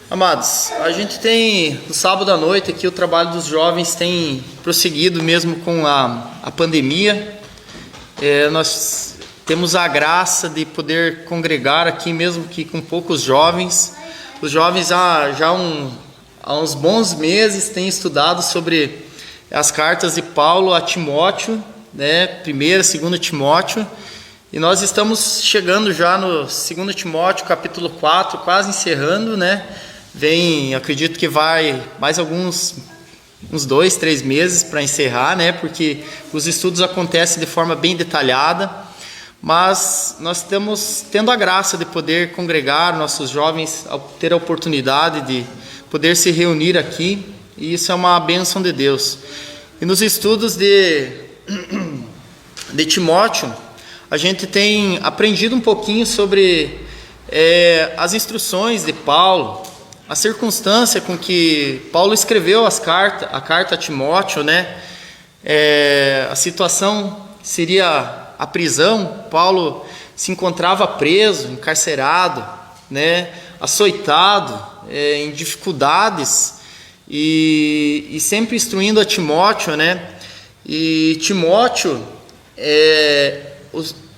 Amados, a gente tem, no sábado à noite aqui, o trabalho dos jovens tem prosseguido mesmo com a pandemia. Nós temos a graça de poder congregar aqui, mesmo que com poucos jovens. Os jovens há uns bons meses têm estudado sobre as cartas de Paulo a Timóteo, né? 1ª, 2ª Timóteo. E nós estamos chegando já no 2 Timóteo, capítulo 4, quase encerrando, né? Acredito que vai mais uns 2, 3 meses para encerrar, né? Porque os estudos acontecem de forma bem detalhada, mas nós estamos tendo a graça de poder congregar nossos jovens, ter a oportunidade de poder se reunir aqui, e isso é uma bênção de Deus. E nos estudos de Timóteo, a gente tem aprendido um pouquinho sobre as instruções de Paulo, a circunstância com que Paulo escreveu a carta a Timóteo, né? A situação seria a prisão. Paulo se encontrava preso, encarcerado, né? Açoitado, em dificuldades, e sempre instruindo a Timóteo, né? E Timóteo,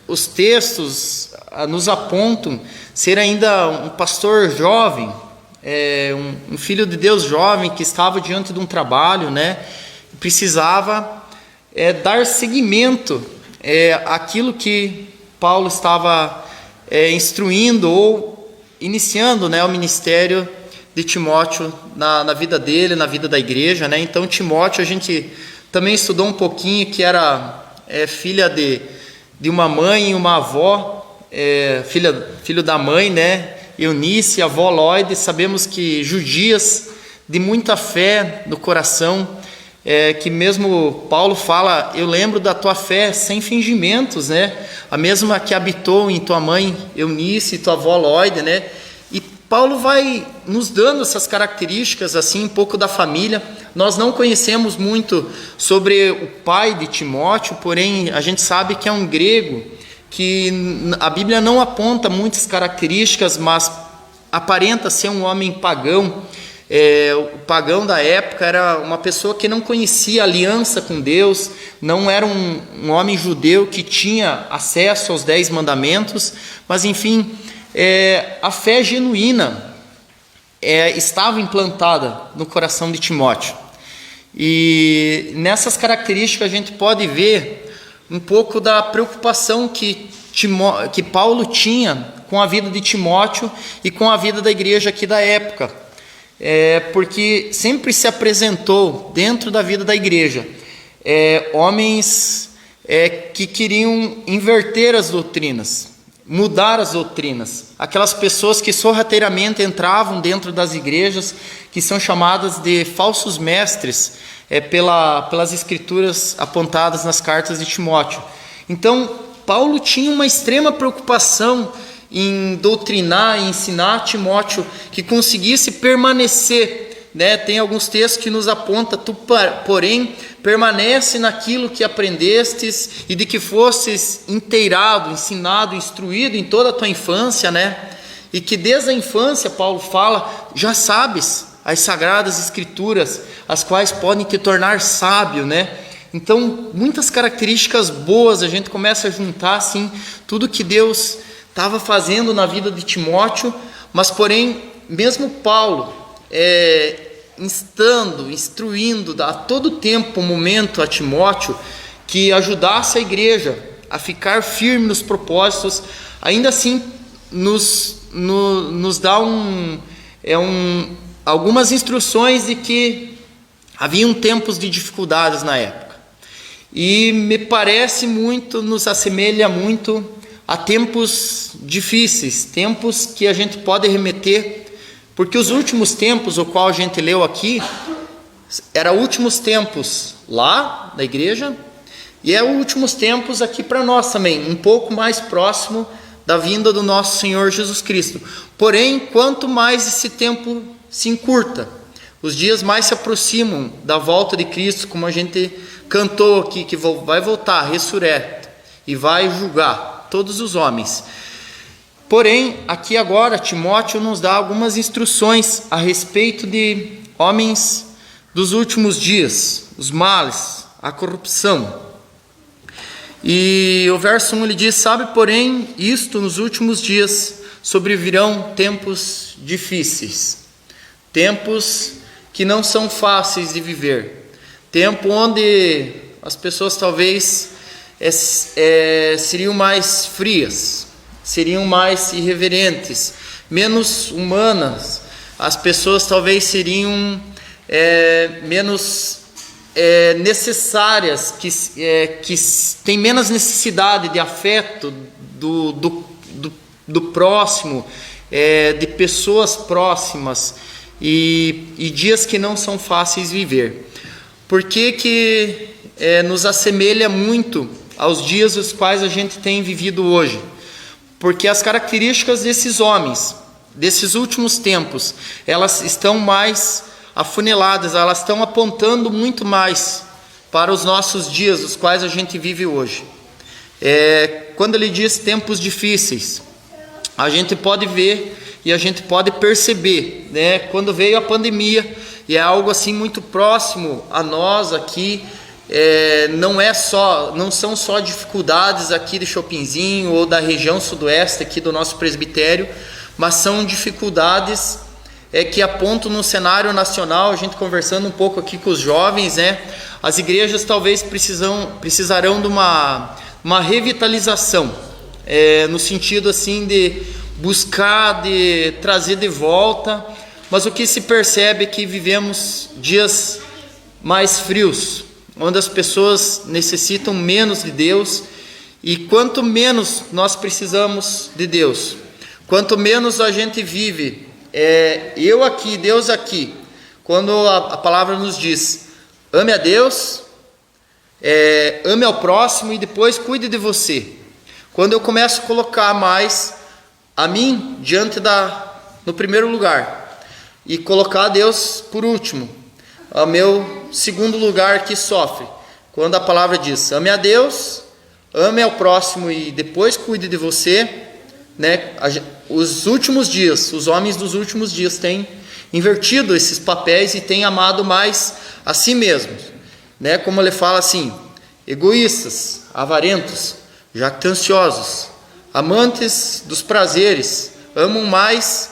os textos nos apontam ser ainda um pastor jovem, um filho de Deus jovem que estava diante de um trabalho, né? Precisava dar seguimento àquilo que Paulo estava instruindo ou iniciando, né, o ministério de Timóteo na vida dele, na vida da igreja, né? Então Timóteo, a gente também estudou um pouquinho, que era filha de uma mãe e uma avó, filho da mãe, né? Eunice, a avó Lloyd. Sabemos que judias de muita fé no coração, que mesmo Paulo fala: eu lembro da tua fé sem fingimentos, né? A mesma que habitou em tua mãe Eunice e tua avó Lloyd, né? E Paulo vai nos dando essas características, assim, um pouco da família. Nós não conhecemos muito sobre o pai de Timóteo, porém a gente sabe que é um grego, que a Bíblia não aponta muitas características, mas aparenta ser um homem pagão. O pagão da época era uma pessoa que não conhecia aliança com Deus, não era um homem judeu que tinha acesso aos 10 mandamentos, mas enfim, a fé genuína estava implantada no coração de Timóteo. E nessas características a gente pode ver um pouco da preocupação que Paulo tinha com a vida de Timóteo e com a vida da igreja aqui da época, porque sempre se apresentou dentro da vida da igreja homens que queriam inverter as doutrinas, mudar as doutrinas, aquelas pessoas que sorrateiramente entravam dentro das igrejas, que são chamadas de falsos mestres, pelas escrituras apontadas nas cartas de Timóteo. Então Paulo tinha uma extrema preocupação em doutrinar e ensinar Timóteo que conseguisse permanecer, né? Tem alguns textos que nos apontam: tu, porém, permanece naquilo que aprendestes e de que fostes inteirado, ensinado, instruído em toda a tua infância, né? E que desde a infância, Paulo fala, já sabes as sagradas escrituras, as quais podem te tornar sábio, né? Então, muitas características boas, a gente começa a juntar, assim, tudo que Deus estava fazendo na vida de Timóteo, mas porém, mesmo Paulo, instruindo a todo tempo, momento a Timóteo, que ajudasse a igreja a ficar firme nos propósitos, ainda assim nos dá algumas instruções de que haviam tempos de dificuldades na época. E me parece muito, nos assemelha muito a tempos difíceis, tempos que a gente pode remeter, porque os últimos tempos, o qual a gente leu aqui, eram últimos tempos lá na igreja, e é últimos tempos aqui para nós também, um pouco mais próximo da vinda do nosso Senhor Jesus Cristo. Porém, quanto mais esse tempo se encurta, os dias mais se aproximam da volta de Cristo, como a gente cantou aqui, que vai voltar ressurreto e vai julgar todos os homens. Porém, aqui agora, Timóteo nos dá algumas instruções a respeito de homens dos últimos dias, os males, a corrupção. E o verso 1 ele diz: sabe, porém, isto nos últimos dias sobrevirão tempos difíceis, tempos que não são fáceis de viver, tempo onde as pessoas talvez seriam mais frias, seriam mais irreverentes, menos humanas, as pessoas talvez seriam menos necessárias, que tem menos necessidade de afeto do próximo, de pessoas próximas, e dias que não são fáceis viver. Por que nos assemelha muito aos dias os quais a gente tem vivido hoje? Porque as características desses homens, desses últimos tempos, elas estão mais afuneladas, elas estão apontando muito mais para os nossos dias, os quais a gente vive hoje. Quando ele diz tempos difíceis, a gente pode ver e a gente pode perceber, né? Quando veio a pandemia, e é algo assim muito próximo a nós aqui, não são só dificuldades aqui de Chopinzinho ou da região sudoeste aqui do nosso presbitério, mas são dificuldades que apontam no cenário nacional. A gente conversando um pouco aqui com os jovens, né? As igrejas talvez precisarão de uma revitalização, no sentido assim de buscar, de trazer de volta, mas o que se percebe é que vivemos dias mais frios, onde as pessoas necessitam menos de Deus, e quanto menos nós precisamos de Deus, quanto menos a gente vive eu aqui, Deus aqui, quando a palavra nos diz: ame a Deus, ame ao próximo e depois cuide de você. Quando eu começo a colocar mais a mim no primeiro lugar e colocar a Deus por último, o meu segundo lugar que sofre, quando a palavra diz: ame a Deus, ame ao próximo e depois cuide de você, né? Os últimos dias, os homens dos últimos dias têm invertido esses papéis e têm amado mais a si mesmos, né? Como ele fala assim: egoístas, avarentos, jactanciosos, amantes dos prazeres, amam mais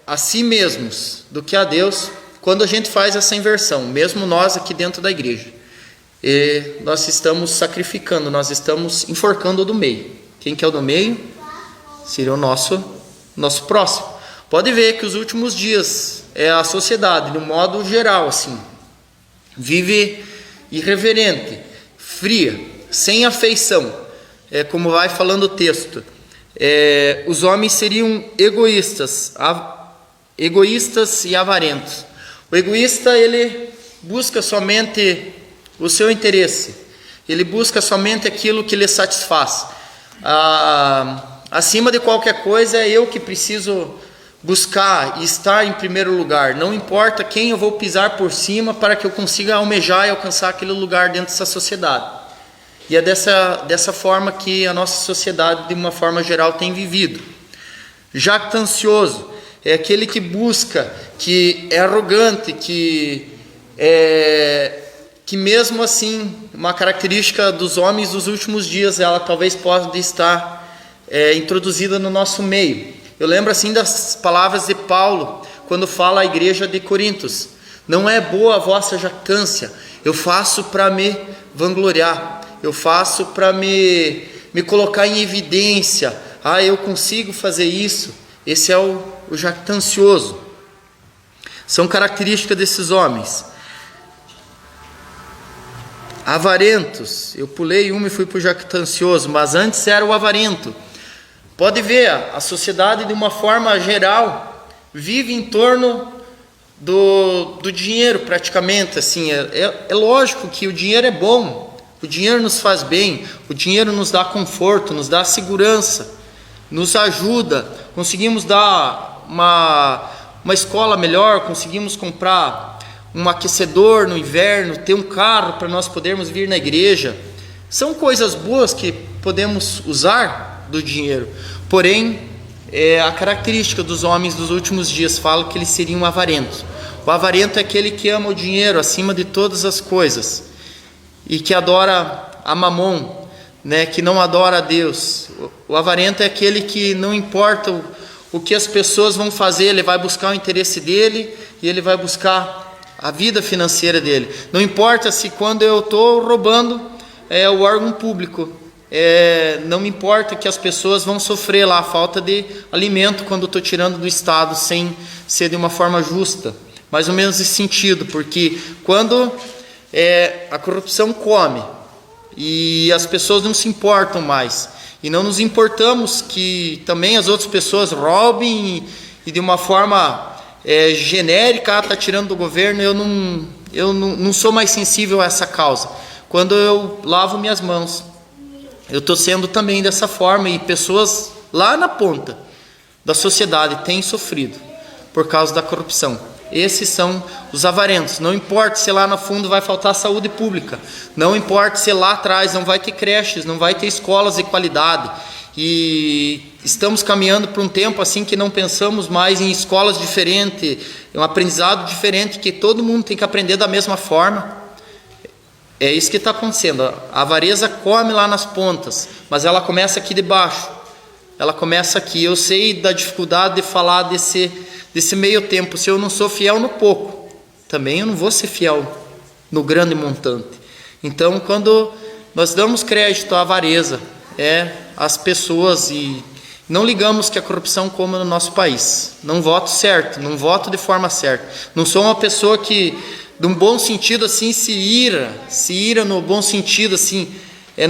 a si mesmos do que a Deus. Quando a gente faz essa inversão, mesmo nós aqui dentro da igreja, nós estamos sacrificando, nós estamos enforcando o do meio. Quem que é o do meio? Seria o nosso próximo. Pode ver que os últimos dias, a sociedade, de um modo geral, assim, vive irreverente, fria, sem afeição. Como vai falando o texto, os homens seriam egoístas e avarentos. O egoísta, ele busca somente o seu interesse, ele busca somente aquilo que lhe satisfaz. Acima de qualquer coisa, é eu que preciso buscar e estar em primeiro lugar. Não importa quem eu vou pisar por cima para que eu consiga almejar e alcançar aquele lugar dentro dessa sociedade. E é dessa forma que a nossa sociedade, de uma forma geral, tem vivido. Jactancioso é aquele que busca, que é arrogante, que mesmo assim, uma característica dos homens dos últimos dias, ela talvez possa estar introduzida no nosso meio. Eu lembro assim das palavras de Paulo, quando fala à igreja de Corintos: não é boa a vossa jactância, eu faço para me vangloriar, eu faço para me colocar em evidência, eu consigo fazer isso. Esse é o jactancioso. São características desses homens. Avarentos, eu pulei uma e fui para o jactancioso, mas antes era o avarento. Pode ver, a sociedade, de uma forma geral, vive em torno do dinheiro, praticamente. Assim, é lógico que o dinheiro é bom, o dinheiro nos faz bem, o dinheiro nos dá conforto, nos dá segurança, nos ajuda, conseguimos dar uma escola melhor, conseguimos comprar um aquecedor no inverno, ter um carro para nós podermos vir na igreja. São coisas boas que podemos usar do dinheiro. Porém, a característica dos homens dos últimos dias fala que eles seriam avarentos. O avarento é aquele que ama o dinheiro acima de todas as coisas e que adora a mamon, né, que não adora a Deus. O avarento é aquele que não importa o que as pessoas vão fazer, ele vai buscar o interesse dele e ele vai buscar a vida financeira dele. Não importa se quando eu estou roubando o órgão público, não me importa que as pessoas vão sofrer lá a falta de alimento quando eu estou tirando do Estado sem ser de uma forma justa. Mais ou menos esse sentido, porque quando a corrupção come e as pessoas não se importam mais, e não nos importamos que também as outras pessoas roubem e de uma forma genérica, está tirando do governo, eu não sou mais sensível a essa causa. Quando eu lavo minhas mãos, eu estou sendo também dessa forma, e pessoas lá na ponta da sociedade têm sofrido por causa da corrupção. Esses são os avarentos. Não importa se lá no fundo vai faltar saúde pública, não importa se lá atrás não vai ter creches, não vai ter escolas de qualidade, e estamos caminhando para um tempo assim que não pensamos mais em escolas diferentes, um aprendizado diferente, que todo mundo tem que aprender da mesma forma. É isso que está acontecendo. A avareza come lá nas pontas, mas ela começa aqui de baixo, ela começa aqui. Eu sei da dificuldade de falar desse meio tempo. Se eu não sou fiel no pouco, também eu não vou ser fiel no grande montante. Então, quando nós damos crédito à avareza, às pessoas, e não ligamos que a corrupção come no nosso país, não voto certo, não voto de forma certa, não sou uma pessoa que, de um bom sentido assim, se ira no bom sentido assim,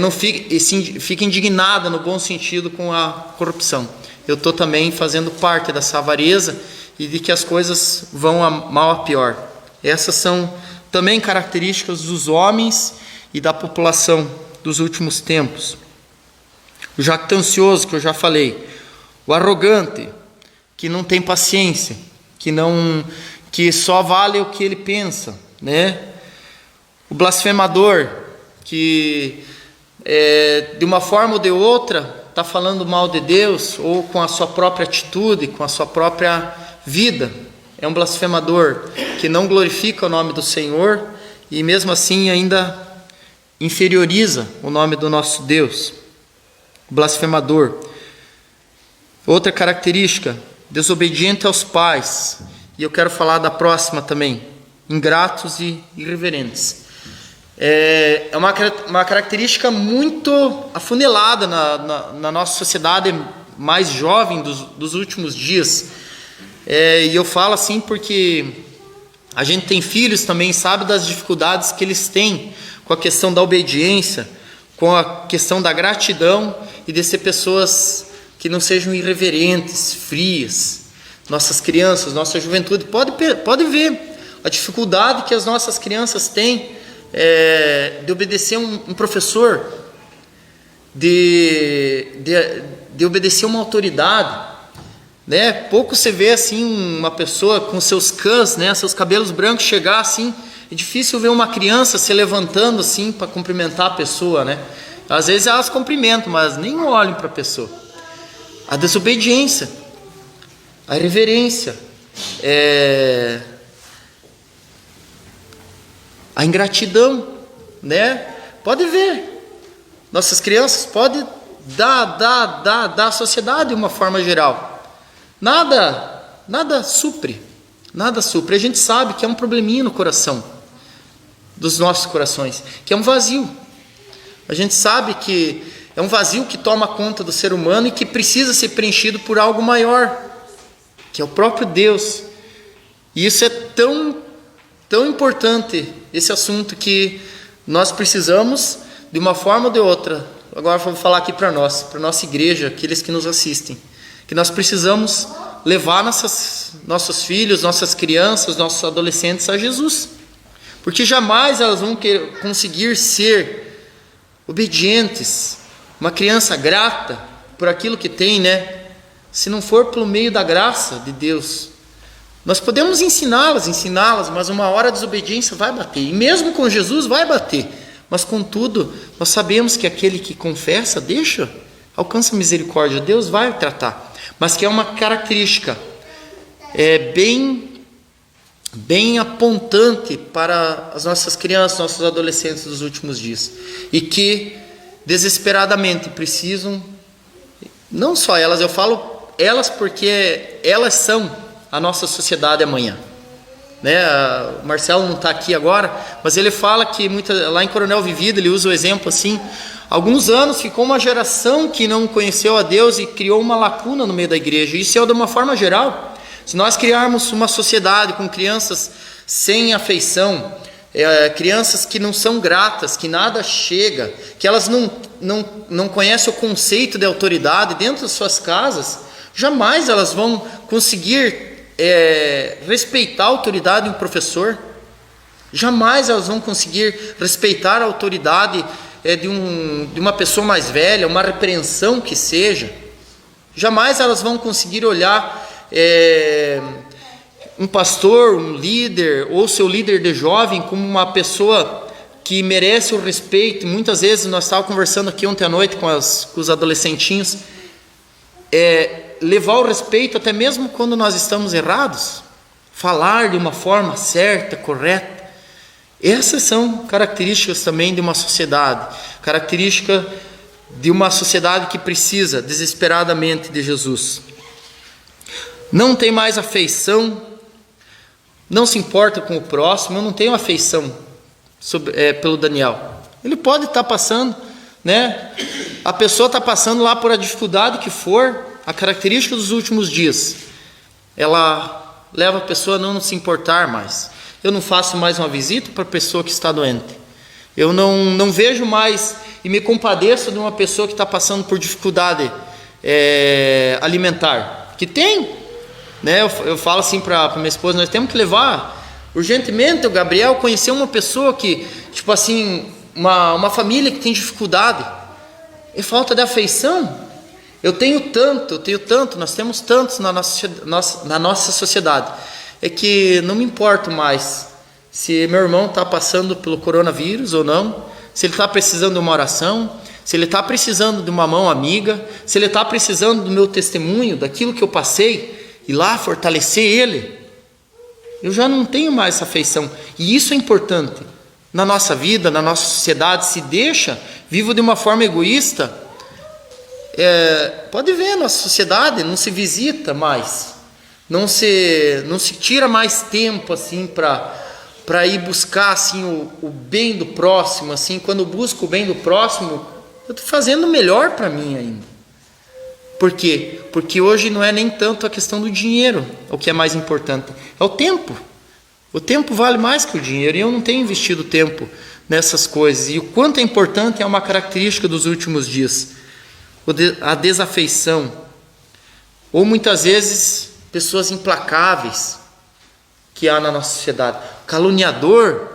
não fica indignada no bom sentido com a corrupção. Eu estou também fazendo parte dessa avareza e de que as coisas vão a mal a pior. Essas são também características dos homens e da população dos últimos tempos. O jactancioso, que eu já falei, o arrogante, que não tem paciência, que só vale o que ele pensa, né? O blasfemador, que de uma forma ou de outra está falando mal de Deus, ou com a sua própria atitude, com a sua própria vida, é um blasfemador que não glorifica o nome do Senhor e mesmo assim ainda inferioriza o nome do nosso Deus. Blasfemador. Outra característica, desobediente aos pais. E eu quero falar da próxima também, ingratos e irreverentes. É uma característica muito afunilada na nossa sociedade mais jovem dos últimos dias. E eu falo assim porque a gente tem filhos também, sabe das dificuldades que eles têm com a questão da obediência, com a questão da gratidão e de ser pessoas que não sejam irreverentes, frias. Nossas crianças, nossa juventude, pode ver a dificuldade que as nossas crianças têm de obedecer um professor, de obedecer uma autoridade, né? Pouco você vê assim uma pessoa com seus cãs, né, seus cabelos brancos, chegar assim. É difícil ver uma criança se levantando assim para cumprimentar a pessoa, né? Às vezes elas cumprimentam, mas nem olham para a pessoa. A desobediência, a irreverência, a ingratidão, né? Pode ver, nossas crianças podem dar à sociedade de uma forma geral. Nada supre. A gente sabe que é um probleminha no coração, dos nossos corações, que é um vazio. A gente sabe que é um vazio que toma conta do ser humano e que precisa ser preenchido por algo maior, que é o próprio Deus. E isso é tão importante, esse assunto, que nós precisamos, de uma forma ou de outra, agora vou falar aqui para nossa igreja, aqueles que nos assistem, que nós precisamos levar nossos filhos, nossas crianças, nossos adolescentes a Jesus, porque jamais elas vão conseguir ser obedientes, uma criança grata por aquilo que tem, né? Se não for pelo meio da graça de Deus. Nós podemos ensiná-las, mas uma hora a desobediência vai bater, e mesmo com Jesus vai bater, mas contudo, nós sabemos que aquele que confessa deixa alcança misericórdia, Deus vai tratar. Mas que é uma característica bem apontante para as nossas crianças, nossos adolescentes dos últimos dias. E que desesperadamente precisam, não só elas, eu falo elas porque elas são a nossa sociedade amanhã. Né? O Marcelo não está aqui agora, mas ele fala que lá em Coronel Vivida, ele usa o exemplo assim, alguns anos ficou uma geração que não conheceu a Deus e criou uma lacuna no meio da igreja. Isso é de uma forma geral. Se nós criarmos uma sociedade com crianças sem afeição, crianças que não são gratas, que nada chega, que elas não conhecem o conceito de autoridade dentro das suas casas, jamais elas vão conseguir respeitar a autoridade de um professor, jamais elas vão conseguir respeitar a autoridade de uma pessoa mais velha, uma repreensão que seja, jamais elas vão conseguir olhar um pastor, um líder, ou seu líder de jovem como uma pessoa que merece o respeito. Muitas vezes nós estávamos conversando aqui ontem à noite com os adolescentinhos, levar o respeito até mesmo quando nós estamos errados, falar de uma forma certa, correta. Essas são características também de uma sociedade, característica de uma sociedade que precisa desesperadamente de Jesus. Não tem mais afeição, não se importa com o próximo. Eu não tenho afeição pelo Daniel. Ele pode estar passando, né? A pessoa está passando lá por a dificuldade que for. A característica dos últimos dias, ela leva a pessoa a não se importar mais. Eu não faço mais uma visita para a pessoa que está doente. Eu não vejo mais e me compadeço de uma pessoa que está passando por dificuldade alimentar. Que tem, né? Eu falo assim para minha esposa, nós temos que levar urgentemente o Gabriel conhecer uma pessoa que, tipo assim, uma família que tem dificuldade. É falta de afeição. Eu tenho tanto, nós temos tantos na nossa sociedade. É que não me importo mais se meu irmão está passando pelo coronavírus ou não, se ele está precisando de uma oração, se ele está precisando de uma mão amiga, se ele está precisando do meu testemunho, daquilo que eu passei, e lá fortalecer ele. Eu já não tenho mais essa afeição. E isso é importante. Na nossa vida, na nossa sociedade, se deixa, vivo de uma forma egoísta. Pode ver, nossa sociedade não se visita mais, não se tira mais tempo assim para ir buscar assim o bem do próximo. Assim, quando eu busco o bem do próximo, eu estou fazendo o melhor para mim ainda. Por quê? Porque hoje não é nem tanto a questão do dinheiro, o que é mais importante, é o tempo. O tempo vale mais que o dinheiro, e eu não tenho investido tempo nessas coisas. E o quanto é importante é uma característica dos últimos dias. A desafeição, ou muitas vezes pessoas implacáveis que há na nossa sociedade. Caluniador,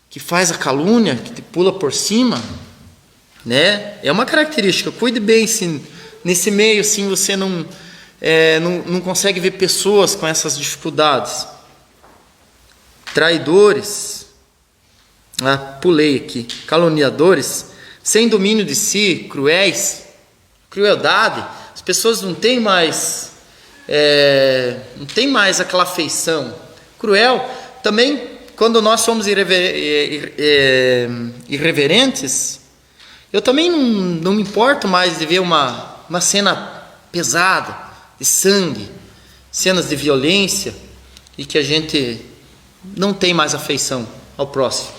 que faz a calúnia, que te pula por cima, né? É uma característica. Cuide bem se nesse meio assim você não consegue ver pessoas com essas dificuldades. Traidores, pulei aqui, caluniadores, sem domínio de si, crueldade. As pessoas não têm mais aquela afeição. Cruel. Também, quando nós somos irreverentes, eu também não me importo mais de ver uma cena pesada, de sangue, cenas de violência, e que a gente não tem mais afeição ao próximo.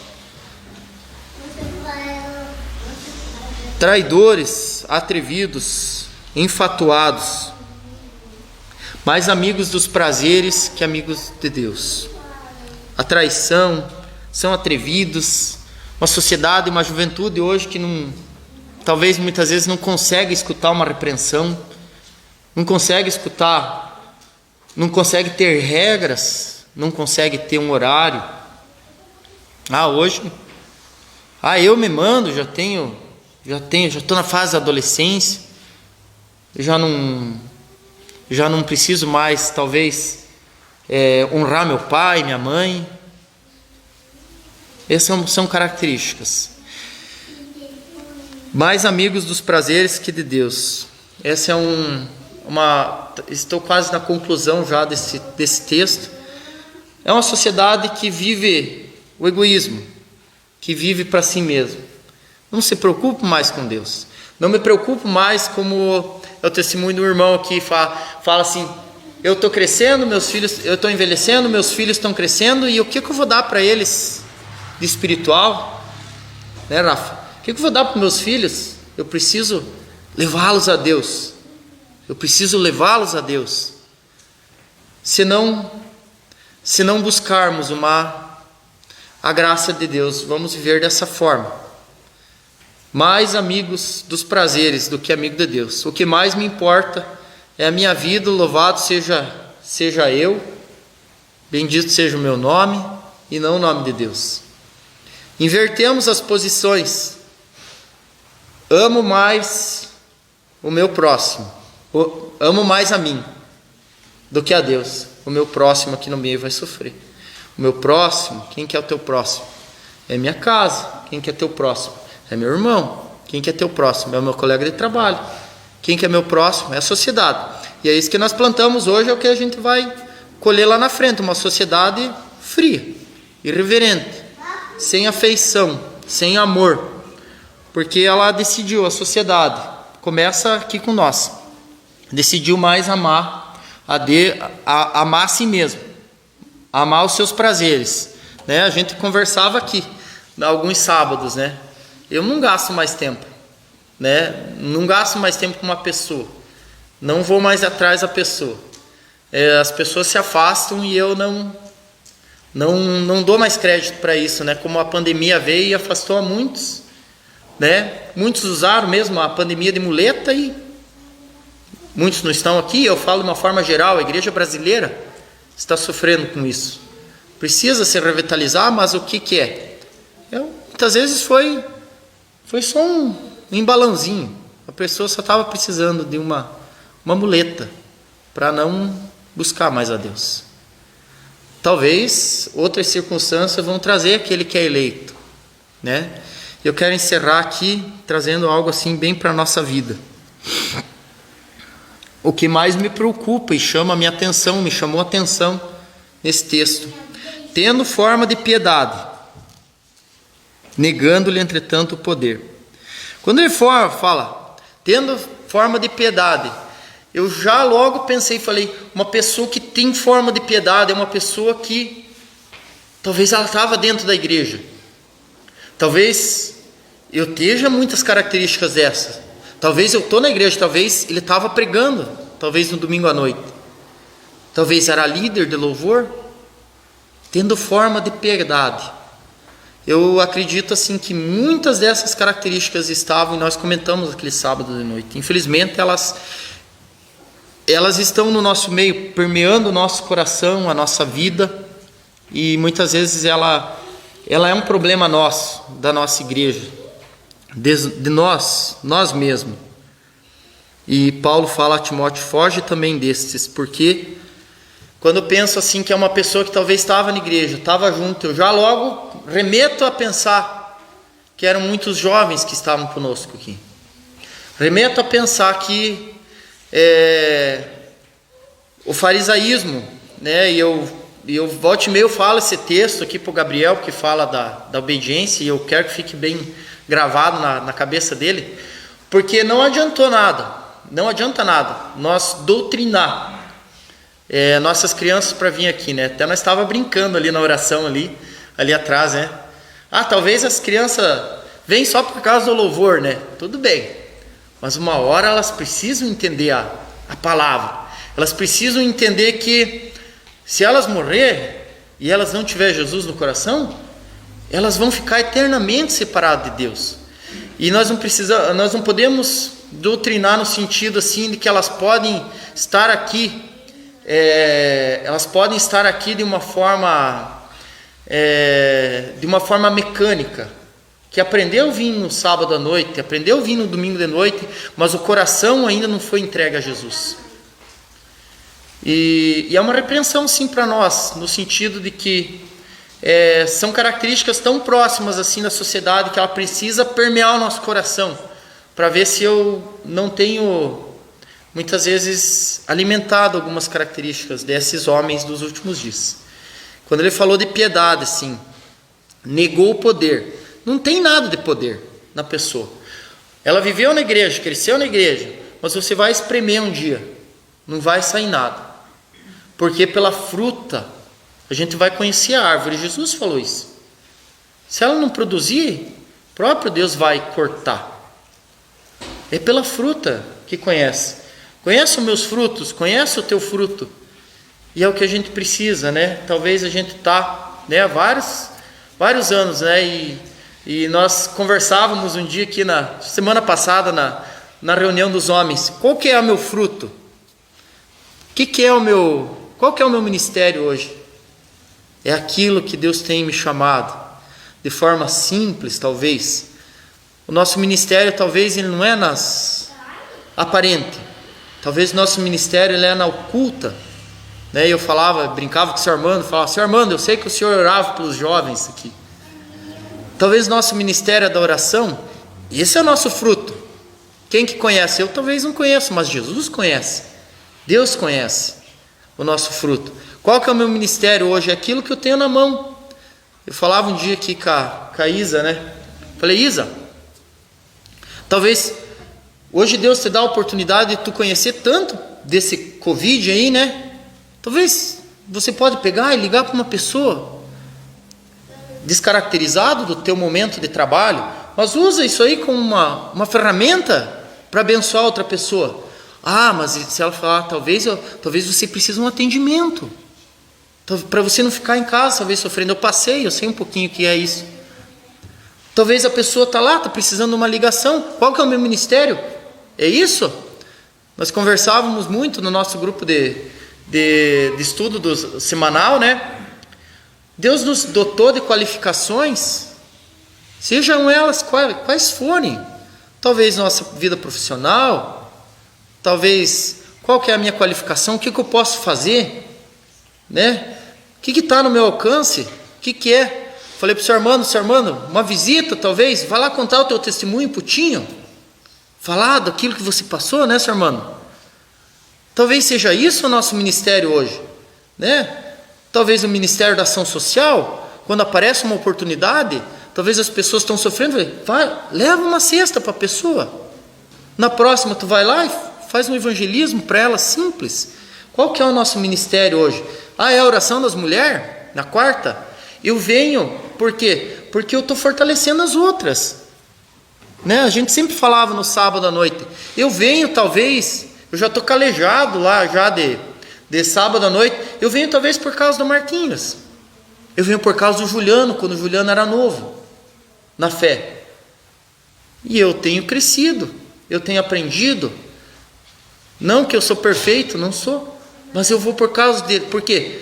Traidores, atrevidos, enfatuados, mais amigos dos prazeres que amigos de Deus. A traição, são atrevidos, uma sociedade, uma juventude hoje que talvez muitas vezes não consegue escutar uma repreensão, não consegue escutar, não consegue ter regras, não consegue ter um horário. Hoje, eu me mando, já estou na fase da adolescência, já não preciso mais, talvez, honrar meu pai, minha mãe. Essas são características. Mais amigos dos prazeres que de Deus. Essa é estou quase na conclusão já desse texto. É uma sociedade que vive o egoísmo, que vive para si mesmo. Não se preocupe mais com Deus. Não me preocupo mais, como é o testemunho do irmão aqui, fala assim: eu estou crescendo, meus filhos, eu estou envelhecendo, meus filhos estão crescendo, e o que eu vou dar para eles de espiritual? Né, Rafa? O que eu vou dar para meus filhos? Eu preciso levá-los a Deus. Eu preciso levá-los a Deus. Se não buscarmos a graça de Deus, vamos viver dessa forma. Mais amigos dos prazeres do que amigo de Deus. O que mais me importa é a minha vida, louvado seja eu, bendito seja o meu nome, e não o nome de Deus. Invertemos as posições. Amo mais o meu próximo, amo mais a mim do que a Deus. O meu próximo aqui no meio vai sofrer. O meu próximo, quem que é o teu próximo? É minha casa. Quem que é teu próximo? É meu irmão. Quem que é teu próximo? É o meu colega de trabalho. Quem que é meu próximo? É a sociedade. E é isso que nós plantamos hoje, é o que a gente vai colher lá na frente. Uma sociedade fria, irreverente, sem afeição, sem amor. Porque ela decidiu, a sociedade, começa aqui com nós, decidiu mais amar a si mesmo, amar os seus prazeres, né? A gente conversava aqui, alguns sábados, né? Eu não gasto mais tempo, né? Não gasto mais tempo com uma pessoa, não vou mais atrás da pessoa, as pessoas se afastam e eu não dou mais crédito para isso, né? Como a pandemia veio e afastou a muitos, né? Muitos usaram mesmo a pandemia de muleta e muitos não estão aqui. Eu falo de uma forma geral, a igreja brasileira está sofrendo com isso. Precisa se revitalizar, mas o que é? Muitas vezes foi só um embalãozinho. A pessoa só estava precisando de uma muleta para não buscar mais a Deus. Talvez outras circunstâncias vão trazer aquele que é eleito, né? Eu quero encerrar aqui trazendo algo assim bem para a nossa vida. O que mais me preocupa e chama a minha atenção, me chamou a atenção nesse texto: tendo forma de piedade, negando-lhe entretanto o poder. Quando ele fala, tendo forma de piedade, eu já logo pensei, falei, uma pessoa que tem forma de piedade é uma pessoa que talvez ela estava dentro da igreja. Talvez eu esteja muitas características dessas. Talvez eu estou na igreja, talvez ele estava pregando, talvez no domingo à noite. Talvez era líder de louvor, tendo forma de piedade. Eu acredito assim que muitas dessas características estavam, e nós comentamos aquele sábado de noite. Infelizmente elas estão no nosso meio, permeando o nosso coração, a nossa vida, e muitas vezes ela é um problema nosso, da nossa igreja, de nós mesmos. E Paulo fala a Timóteo: foge também destes, porque quando eu penso assim que é uma pessoa que talvez estava na igreja, estava junto, eu já logo remeto a pensar que eram muitos jovens que estavam conosco aqui. Remeto a pensar que o farisaísmo, né? E eu volta e meia eu falo esse texto aqui para o Gabriel, que fala da obediência, e eu quero que fique bem gravado na cabeça dele, porque não adianta nada nós doutrinar nossas crianças para vir aqui, né? Até nós estava brincando ali na oração ali atrás, né? Talvez as crianças vêm só por causa do louvor, né? Tudo bem, mas uma hora elas precisam entender a palavra, elas precisam entender que se elas morrer e elas não tiver Jesus no coração, elas vão ficar eternamente separadas de Deus. E nós não podemos doutrinar no sentido assim de que elas podem estar aqui, de uma forma mecânica, que aprendeu a vir no sábado à noite, aprendeu a vir no domingo de noite, mas o coração ainda não foi entregue a Jesus. E é uma repreensão sim para nós, no sentido de que são características tão próximas assim da sociedade que ela precisa permear o nosso coração, para ver se eu não tenho, muitas vezes, alimentado algumas características desses homens dos últimos dias. Quando ele falou de piedade, assim, negou o poder. Não tem nada de poder na pessoa. Ela viveu na igreja, cresceu na igreja, mas você vai espremer um dia, não vai sair nada. Porque pela fruta a gente vai conhecer a árvore. Jesus falou isso. Se ela não produzir, o próprio Deus vai cortar. É pela fruta que conhece. Conhece os meus frutos, conhece o teu fruto. E é o que a gente precisa, né? Talvez a gente está, né, há vários anos, né? E nós conversávamos um dia aqui na semana passada na reunião dos homens. Qual que é o meu fruto? Qual que é o meu ministério hoje? É aquilo que Deus tem me chamado. De forma simples, talvez. O nosso ministério, talvez, ele não é aparente. Talvez o nosso ministério ele é na oculta. Né? Eu brincava com o senhor Armando, falava, senhor Armando, eu sei que o senhor orava pelos jovens aqui. Talvez nosso ministério é da oração, e esse é o nosso fruto. Quem que conhece? Eu talvez não conheço, mas Jesus conhece. Deus conhece o nosso fruto. Qual que é o meu ministério hoje? É aquilo que eu tenho na mão. Eu falava um dia aqui com a Isa, né? Falei, Isa, talvez hoje Deus te dá a oportunidade de tu conhecer tanto desse Covid aí, né? Talvez você pode pegar e ligar para uma pessoa descaracterizado do teu momento de trabalho, mas usa isso aí como uma ferramenta para abençoar outra pessoa. Ah, mas se ela falar, talvez você precise de um atendimento, para você não ficar em casa, talvez sofrendo. Eu sei um pouquinho o que é isso. Talvez a pessoa está lá, está precisando de uma ligação. Qual que é o meu ministério? É isso? Nós conversávamos muito no nosso grupo de estudo semanal, né? Deus nos dotou de qualificações, sejam elas quais forem. Talvez nossa vida profissional, talvez qual que é a minha qualificação, o que eu posso fazer, né? O que está no meu alcance, o que é. Falei para o senhor Armando, uma visita talvez, vai lá contar o teu testemunho para o Tinho, falar daquilo que você passou, né, senhor Armando? Talvez seja isso o nosso ministério hoje, né? Talvez o ministério da ação social, quando aparece uma oportunidade, talvez as pessoas estão sofrendo, leva uma cesta para a pessoa. Na próxima tu vai lá e faz um evangelismo para ela simples. Qual que é o nosso ministério hoje? É a oração das mulheres, na quarta. Eu venho, por quê? Porque eu estou fortalecendo as outras. Né? A gente sempre falava no sábado à noite, eu venho talvez, eu já estou calejado lá já de sábado à noite, eu venho talvez por causa do Marquinhos, eu venho por causa do Juliano, quando o Juliano era novo na fé, e eu tenho crescido, eu tenho aprendido, não que eu sou perfeito, não sou, mas eu vou por causa dele. Por quê?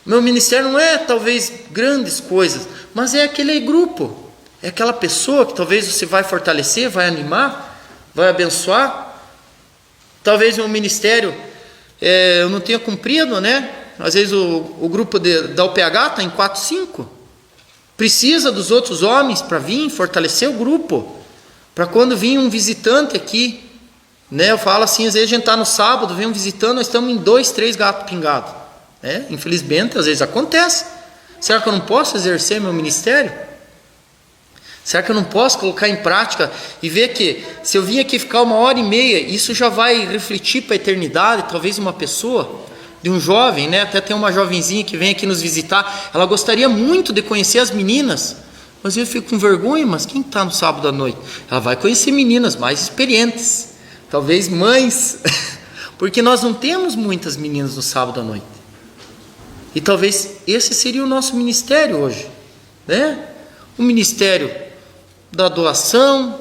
Meu ministério não é talvez grandes coisas, mas é aquele grupo, é aquela pessoa que talvez você vai fortalecer, vai animar, vai abençoar. Talvez meu ministério eu não tenha cumprido, né? Às vezes o grupo da UPH está em 4, 5. Precisa dos outros homens para vir fortalecer o grupo. Para quando vir um visitante aqui, né? Eu falo assim, às vezes a gente está no sábado, vem um visitante, nós estamos em 2, 3 gatos pingados. Infelizmente, às vezes acontece. Será que eu não posso exercer meu ministério? Será que eu não posso colocar em prática e ver que se eu vim aqui ficar 1h30, isso já vai refletir para a eternidade, talvez uma pessoa, de um jovem, né? Até tem uma jovenzinha que vem aqui nos visitar, ela gostaria muito de conhecer as meninas, mas eu fico com vergonha, mas quem está no sábado à noite? Ela vai conhecer meninas mais experientes, talvez mães, porque nós não temos muitas meninas no sábado à noite. E talvez esse seria o nosso ministério hoje, né? O ministério da doação,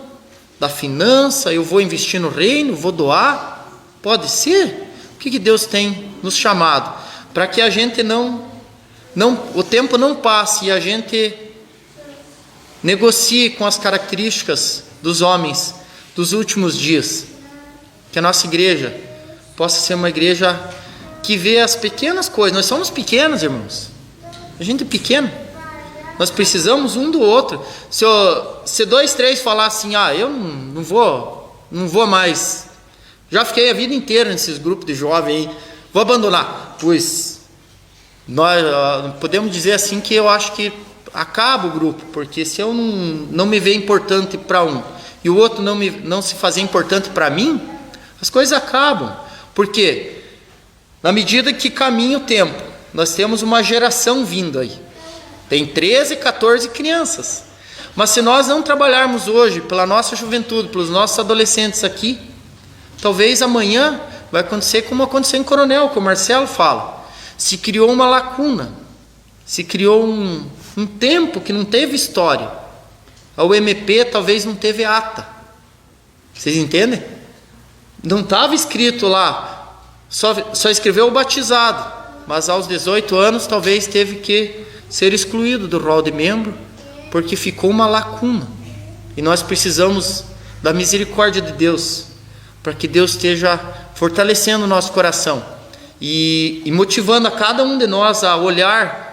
da finança, eu vou investir no reino, vou doar, pode ser? O que Deus tem nos chamado? Para que a gente o tempo não passe e a gente negocie com as características dos homens dos últimos dias. Que a nossa igreja possa ser uma igreja que vê as pequenas coisas. Nós somos pequenos, irmãos. A gente é pequeno. Nós precisamos um do outro. Se 2, 3 falar assim, eu não vou não vou mais. Já fiquei a vida inteira nesses grupos de jovens aí. Vou abandonar. Pois nós podemos dizer assim que eu acho que acaba o grupo, porque se eu não me ver importante para um e o outro não se fazer importante para mim, as coisas acabam. Por quê? Na medida que caminha o tempo, nós temos uma geração vindo aí. Tem 13, 14 crianças. Mas se nós não trabalharmos hoje pela nossa juventude, pelos nossos adolescentes aqui, talvez amanhã vai acontecer como aconteceu em Coronel, que o Marcelo fala. Se criou uma lacuna, se criou um tempo que não teve história. A UMP talvez não teve ata. Vocês entendem? Não estava escrito lá, só escreveu o batizado, mas aos 18 anos talvez teve que ser excluído do rol de membro, porque ficou uma lacuna. E nós precisamos da misericórdia de Deus, para que Deus esteja fortalecendo o nosso coração e motivando a cada um de nós a olhar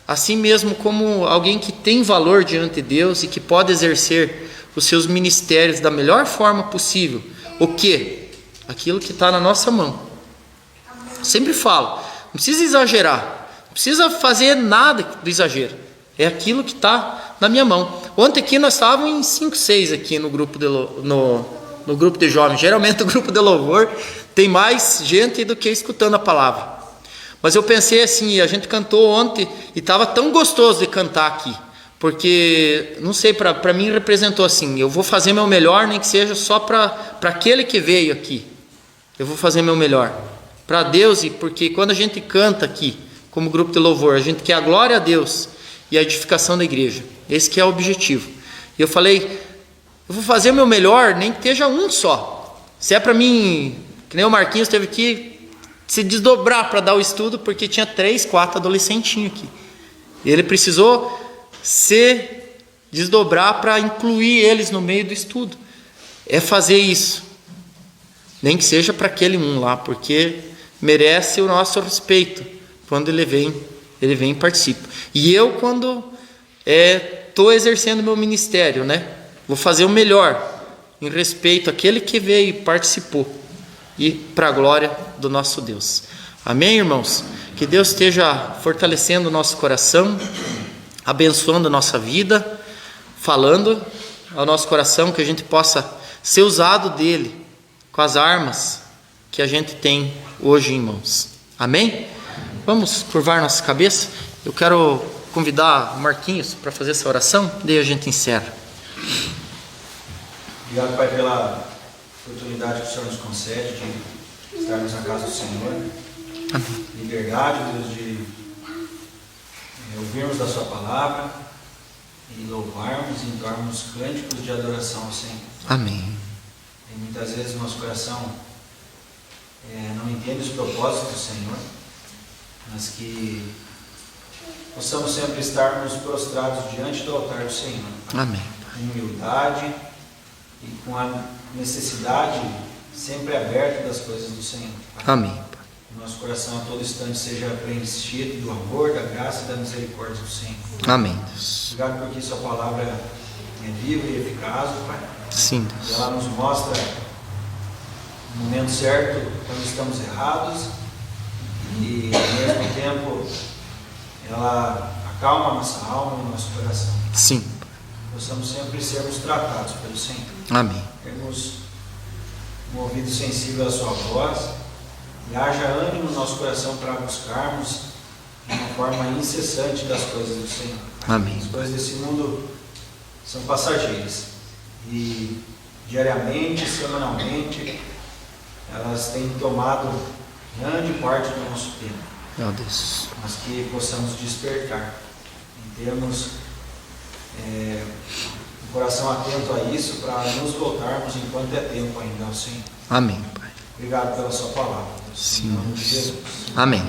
assim mesmo como alguém que tem valor diante de Deus e que pode exercer os seus ministérios da melhor forma possível. O quê? Aquilo que está na nossa mão. Sempre falo, não precisa exagerar, não precisa fazer nada do exagero. É aquilo que está na minha mão. Ontem aqui nós estávamos em 5, 6 aqui no grupo no grupo de jovens. Geralmente o grupo de louvor tem mais gente do que escutando a palavra. Mas eu pensei assim, a gente cantou ontem e estava tão gostoso de cantar aqui. Porque, não sei, para mim representou assim, eu vou fazer meu melhor, nem que seja só para aquele que veio aqui. Eu vou fazer meu melhor. Para Deus, e porque quando a gente canta aqui, como grupo de louvor, a gente quer a glória a Deus e a edificação da igreja. Esse que é o objetivo. E eu falei, eu vou fazer meu melhor, nem que esteja um só. Se é para mim, que nem o Marquinhos teve que se desdobrar para dar o estudo, porque tinha 3, 4 adolescentinhos aqui. E ele precisou se desdobrar para incluir eles no meio do estudo. É fazer isso. Nem que seja para aquele um lá, porque merece o nosso respeito quando ele vem e participa. E eu, quando estou exercendo meu ministério, né, vou fazer o melhor em respeito àquele que veio e participou, e para a glória do nosso Deus. Amém, irmãos? Que Deus esteja fortalecendo o nosso coração, abençoando a nossa vida, falando ao nosso coração que a gente possa ser usado dele com as armas que a gente tem hoje em mãos. Amém? Vamos curvar nossa cabeça. Eu quero convidar o Marquinhos para fazer essa oração, daí a gente encerra. Obrigado, Pai, pela oportunidade que o Senhor nos concede de estarmos na casa do Senhor. Amém. Liberdade, Deus, de ouvirmos da Sua palavra e louvarmos e entoarmos cânticos de adoração ao Senhor. Amém. E muitas vezes o nosso coração não entende os propósitos do Senhor, mas que possamos sempre estarmos prostrados diante do altar do Senhor. Amém. Com humildade e com a necessidade sempre aberta das coisas do Senhor. Amém. Que nosso coração a todo instante seja preenchido do amor, da graça e da misericórdia do Senhor. Amém, Deus. Obrigado porque Sua palavra é viva e eficaz, Pai. Sim, E Deus. ela nos mostra no momento certo quando estamos errados e ao mesmo tempo ela acalma a nossa alma e o nosso coração. Sim. Possamos sempre sermos tratados pelo Senhor. Amém. Termos um ouvido sensível à Sua voz e haja ânimo no nosso coração para buscarmos de uma forma incessante das coisas do Senhor. Amém. As coisas desse mundo são passageiras e diariamente, semanalmente, elas têm tomado grande parte do nosso tempo. Meu Deus. Mas que possamos despertar e termos um coração atento a isso para nos voltarmos enquanto é tempo ainda ao Senhor. Amém, Pai. Obrigado pela Sua palavra, Deus. Sim, Em nome de Deus. Jesus. Amém.